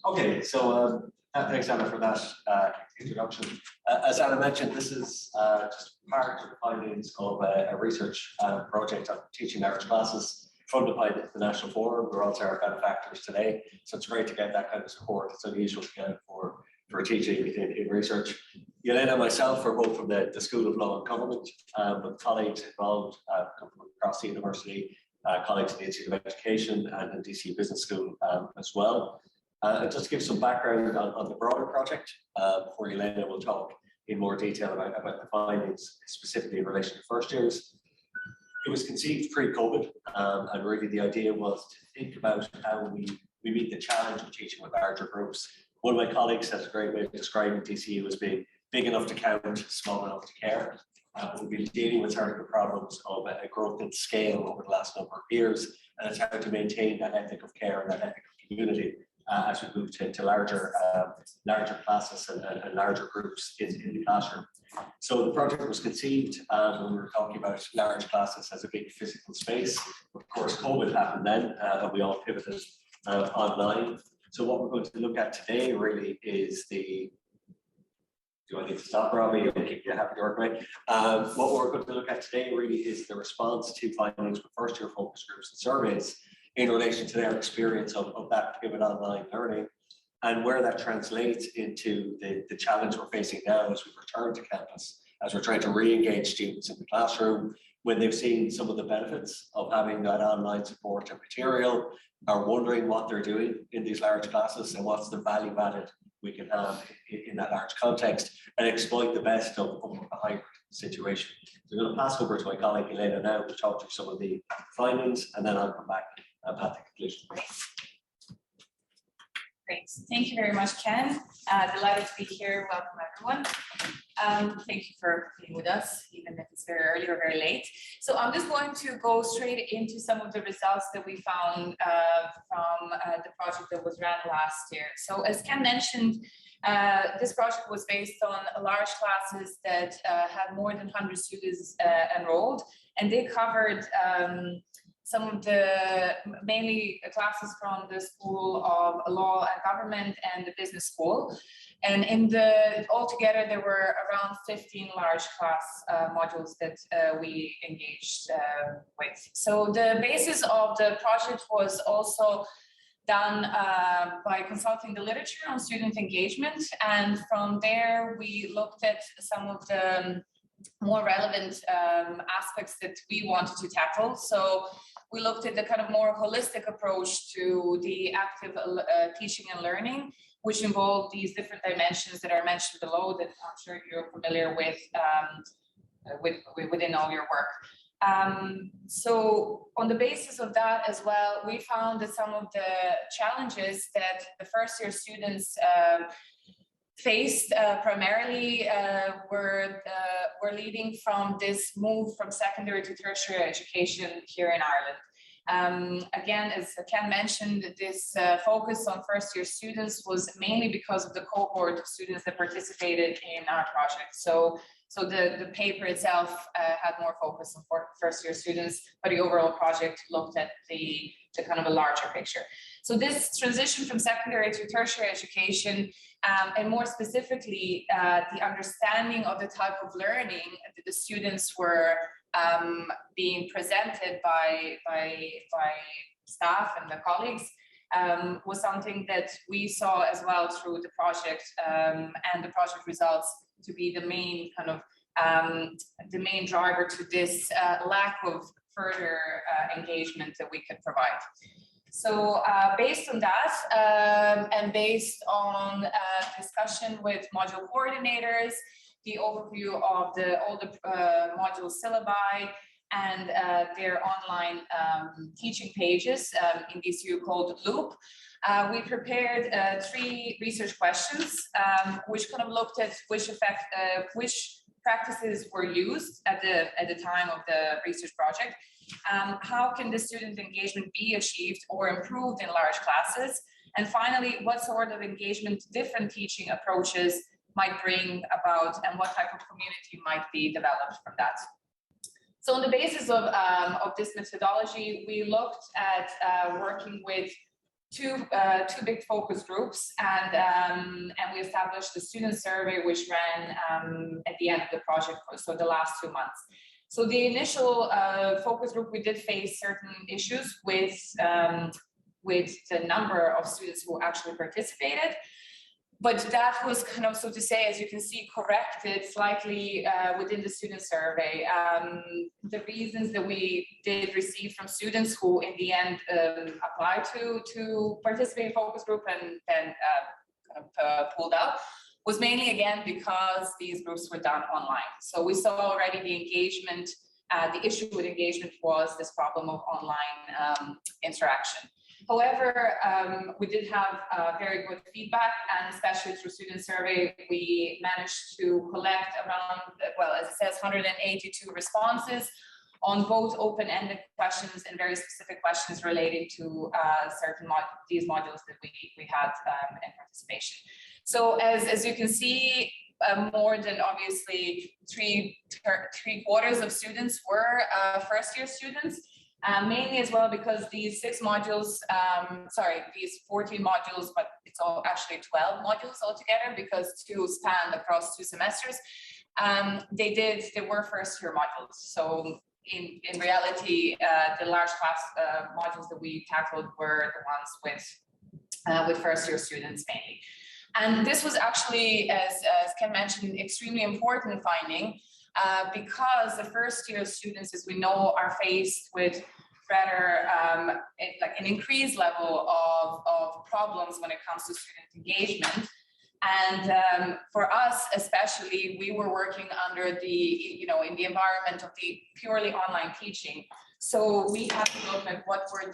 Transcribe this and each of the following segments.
Okay, so thanks Anna for that introduction. As Anna mentioned, this is just part of the findings of a research project on teaching large classes funded by the National Forum. We're also our benefactors today, so it's great to get that kind of support. It's unusual to get for teaching in research. Jelena and myself are both from the School of Law and Government, but colleagues involved come from across the university, colleagues in the Institute of Education and the DC Business School as well. Just to give some background on the broader project, before Jelena will talk in more detail about the findings, specifically in relation to first years. It was conceived pre-COVID, and really the idea was to think about how we meet the challenge of teaching with larger groups. One of my colleagues has a great way of describing DCU as being big enough to count, small enough to care. We've been dealing with certain problems of a growth in scale over the last number of years, and it's how to maintain that ethic of care and that ethic of community as we move to larger classes and larger groups in the classroom. So the project was conceived when we were talking about large classes as a big physical space. Of course, COVID happened then, and we all pivoted online. So what we're going to look at today really is the. Do I need to stop, Robbie? I'll keep you happy to work away. What we're going to look at today really is the response to findings from first-year focus groups and surveys in relation to their experience of that pivot online learning, and where that translates into the challenge we're facing now as we return to campus, as we're trying to re-engage students in the classroom when they've seen some of the benefits of having that online support and material, are wondering what they're doing in these large classes and what's the value added we can have in that large context and exploit the best of a hybrid situation. So I'm going to pass over to my colleague Jelena now to talk through some of the findings, and then I'll come back at the conclusion. Great. Thank you very much, Ken. Delighted to be here. Welcome, everyone. Thank you for being with us, even if it's very early or very late. So I'm just going to go straight into some of the results that we found from the project that was ran last year. So as Ken mentioned, this project was based on large classes that had more than 100 students enrolled, and they covered some of the mainly classes from the School of Law and Government and the Business School. And in altogether, there were around 15 large class modules that we engaged with. So the basis of the project was also done by consulting the literature on student engagement. And from there, we looked at some of the more relevant aspects that we wanted to tackle. So we looked at the kind of more holistic approach to the active teaching and learning, which involved these different dimensions that are mentioned below that I'm sure you're familiar with within all your work. So on the basis of that as well, we found that some of the challenges that the first year students faced primarily were leading from this move from secondary to tertiary education here in Ireland. Again, as Ken mentioned, this focus on first year students was mainly because of the cohort of students that participated in our project. So the paper itself had more focus on first year students, but the overall project looked at the kind of a larger picture. So this transition from secondary to tertiary education, and more specifically, the understanding of the type of learning that the students were being presented by staff and the colleagues, was something that we saw as well through the project, and the project results to be the main kind of the main driver to this lack of further engagement that we could provide. So based on that, and based on discussion with module coordinators, the overview of all the module syllabi, and their online teaching pages in DCU called Loop, we prepared 3 research questions, which kind of looked at which practices were used at the time of the research project. How can the student engagement be achieved or improved in large classes? And finally, what sort of engagement different teaching approaches might bring about, and what type of community might be developed from that? So on the basis of this methodology, we looked at working with two big focus groups, and we established the student survey, which ran at the end of the project, so the last 2 months. So the initial focus group, we did face certain issues with the number of students who actually participated. But that was kind of, so to say, as you can see, corrected slightly within the student survey. The reasons that we did receive from students who in the end applied to participate in focus group and then kind of pulled out was mainly, again, because these groups were done online. So we saw already the engagement, the issue with engagement was this problem of online interaction. However, we did have very good feedback, and especially through student survey, we managed to collect around, well, as it says, 182 responses on both open-ended questions and very specific questions relating to certain these modules that we had in participation. So as you can see, more than obviously three quarters of students were first-year students. Mainly as well because these 6 modules, these 14 modules, but it's all actually 12 modules altogether because 2 spanned across 2 semesters. They were first year modules. So in reality, the large class modules that we tackled were the ones with first year students mainly. And this was actually, as Ken mentioned, extremely important finding. Because the first year students, as we know, are faced with rather like an increased level of problems when it comes to student engagement. And for us, especially, we were working under the, in the environment of the purely online teaching. So we had to look at what were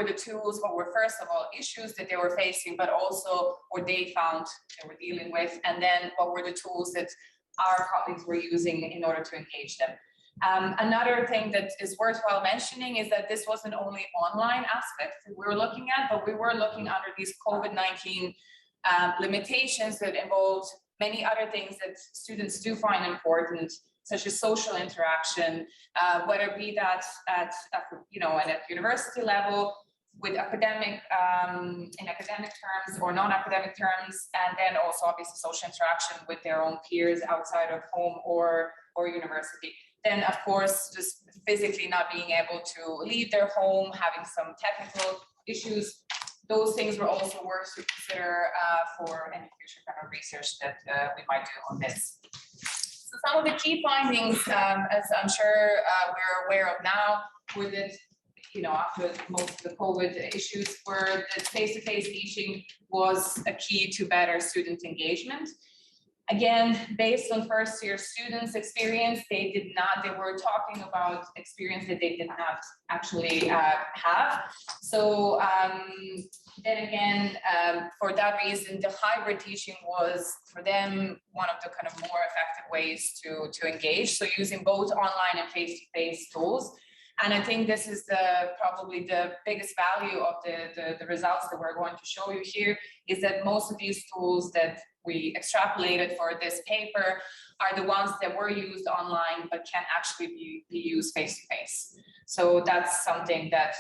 the tools, what were first of all issues that they were facing, but also what they found they were dealing with, and then what were the tools that our colleagues were using in order to engage them. Another thing that is worthwhile mentioning is that this wasn't only online aspect that we were looking at, but we were looking under these COVID-19 limitations that involved many other things that students do find important, such as social interaction, whether it be that at university level, with academic, in academic terms or non-academic terms, and then also obviously social interaction with their own peers outside of home or university. Then of course, just physically not being able to leave their home, having some technical issues, those things were also worth to consider for any future kind of research that we might do on this. So some of the key findings, as I'm sure we're aware of now, were that after most of the COVID issues, were that face-to-face teaching was a key to better student engagement. Again, based on first-year students' experience, they were talking about experience that they didn't actually have. So then again, for that reason, the hybrid teaching was for them one of the kind of more effective ways to engage. So using both online and face-to-face tools. And I think this is probably the biggest value of the results that we're going to show you here, is that most of these tools that we extrapolated for this paper are the ones that were used online but can actually be used face-to-face. So that's something that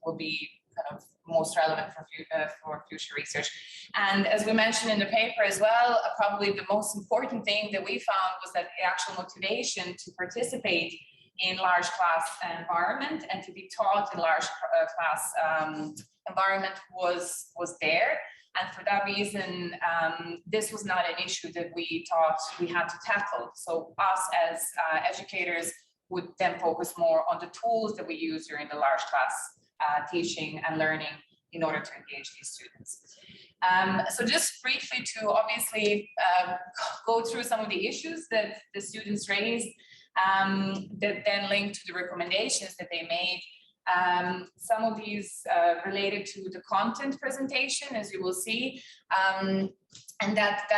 will be kind of most relevant for future research. And as we mentioned in the paper as well, probably the most important thing that we found was that the actual motivation to participate in large class environment and to be taught in large class environment was there. And for that reason, this was not an issue that we thought we had to tackle. So us as educators would then focus more on the tools that we use during the large class teaching and learning in order to engage these students. So just briefly to obviously go through some of the issues that the students raised, that then linked to the recommendations that they made. Some of these related to the content presentation, as you will see, and that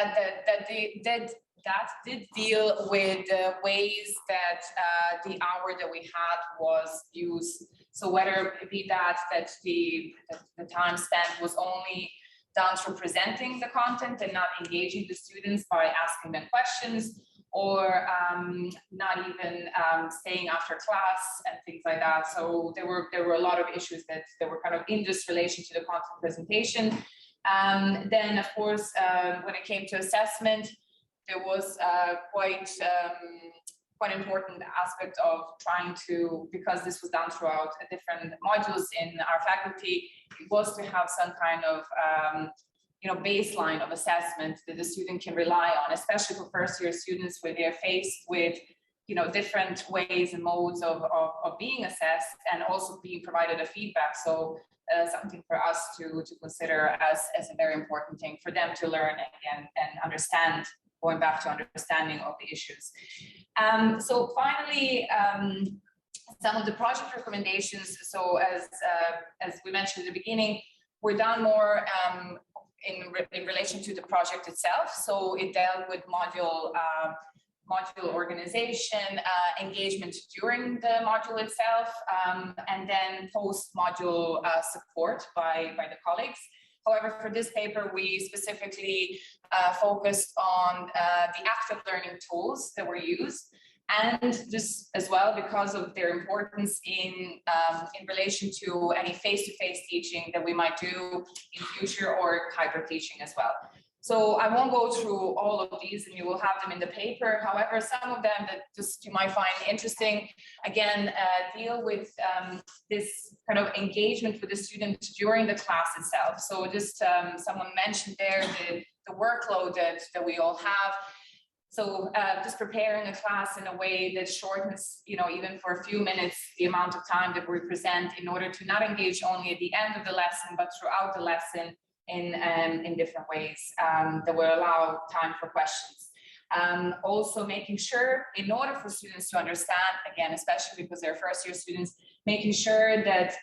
did deal with the ways that the hour that we had was used. So whether it be that the time spent was only done through presenting the content and not engaging the students by asking them questions, or not even staying after class and things like that. So there were a lot of issues that were kind of in this relation to the content presentation. Then, of course, when it came to assessment, there was quite important aspect of trying to, because this was done throughout different modules in our faculty, it was to have some kind of baseline of assessment that the student can rely on, especially for first-year students where they're faced with different ways and modes of being assessed, and also being provided a feedback. So something for us to consider as a very important thing for them to learn and understand, going back to understanding of the issues. So finally, some of the project recommendations. So as we mentioned at the beginning, we're done more in relation to the project itself. So it dealt with module organization, engagement during the module itself, and then post-module support by the colleagues. However, for this paper, we specifically focused on the active learning tools that were used, and just as well because of their importance in relation to any face-to-face teaching that we might do in future, or hybrid teaching as well. So I won't go through all of these, and you will have them in the paper. However, some of them that just you might find interesting, again, deal with this kind of engagement with the student during the class itself. So just someone mentioned there the workload that we all have. So just preparing a class in a way that shortens, even for a few minutes, the amount of time that we present, in order to not engage only at the end of the lesson, but throughout the lesson in different ways that will allow time for questions. Also making sure, in order for students to understand, again, especially because they're first-year students, making sure that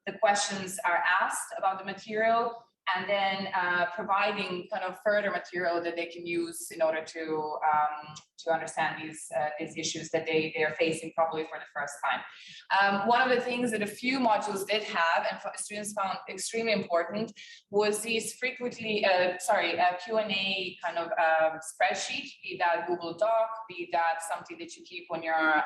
the questions are asked about the material, and then providing kind of further material that they can use in order to understand these issues that they are facing probably for the first time. One of the things that a few modules did have, and students found extremely important, was these frequently, Q&A kind of spreadsheet, be that Google Doc, be that something that you keep on your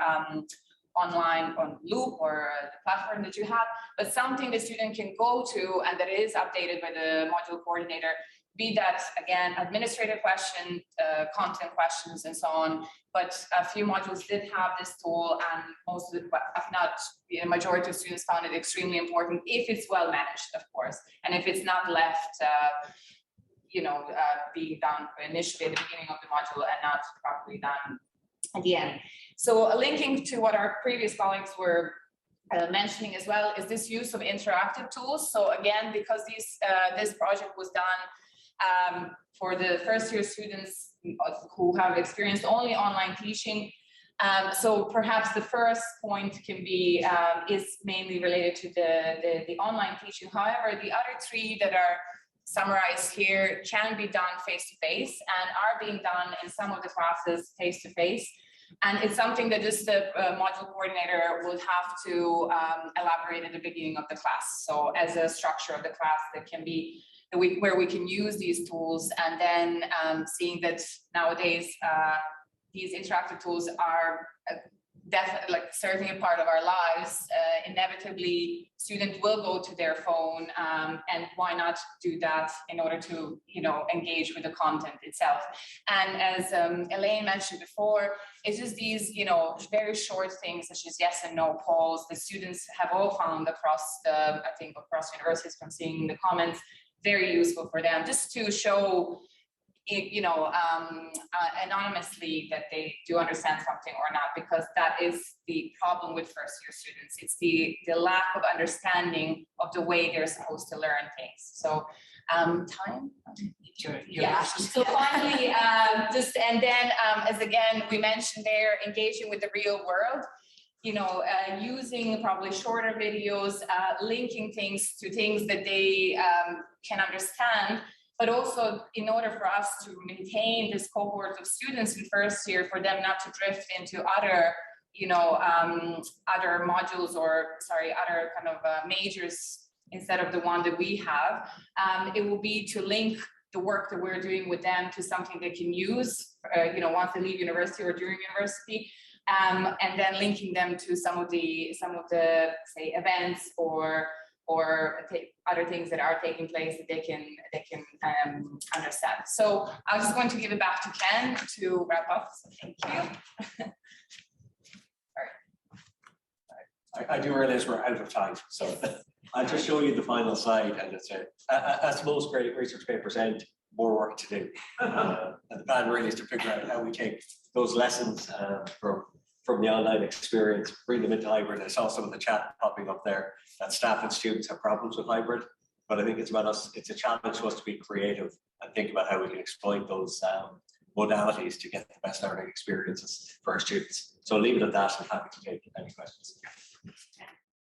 online on Loop or the platform that you have, but something the student can go to and that is updated by the module coordinator, be that, again, administrative question, content questions, and so on. But a few modules did have this tool, and most of the, if not the majority of students, found it extremely important if it's well managed, of course, and if it's not left being done initially at the beginning of the module and not properly done at the end. So linking to what our previous colleagues were mentioning as well is this use of interactive tools. So again, because this project was done for the first-year students who have experienced only online teaching, so perhaps the first point can be is mainly related to the online teaching. However, the other three that are summarized here can be done face-to-face and are being done in some of the classes face-to-face. And it's something that just the module coordinator would have to elaborate at the beginning of the class. So as a structure of the class that can be where we can use these tools, and then seeing that nowadays these interactive tools are definitely, like, certainly a part of our lives. Inevitably, students will go to their phone, and why not do that in order to, engage with the content itself. And as Elaine mentioned before, it's just these, very short things such as yes and no polls. The students have all found across universities, from seeing the comments, very useful for them, just to show anonymously that they do understand something or not, because that is the problem with first-year students. It's the lack of understanding of the way they're supposed to learn things. So time? Yeah. So finally, as again, we mentioned there, engaging with the real world, using probably shorter videos, linking things to things that they can understand, but also in order for us to maintain this cohort of students in first year, for them not to drift into other, other modules or, other kind of majors instead of the one that we have, it will be to link the work that we're doing with them to something they can use, once they leave university or during university, and then linking them to some of the say events or other things that are taking place that they can understand. So I'm just going to give it back to Ken to wrap up. So thank you. I do realize we're out of time, so I'll just show you the final slide, and it's as most great research papers end, more work to do. And the plan really is to figure out how we take those lessons from the online experience, bring them into hybrid. I saw some of the chat popping up there that staff and students have problems with hybrid, but I think it's about us. It's a challenge to us to be creative and think about how we can exploit those modalities to get the best learning experiences for our students. So I'll leave it at that, and happy to take any questions.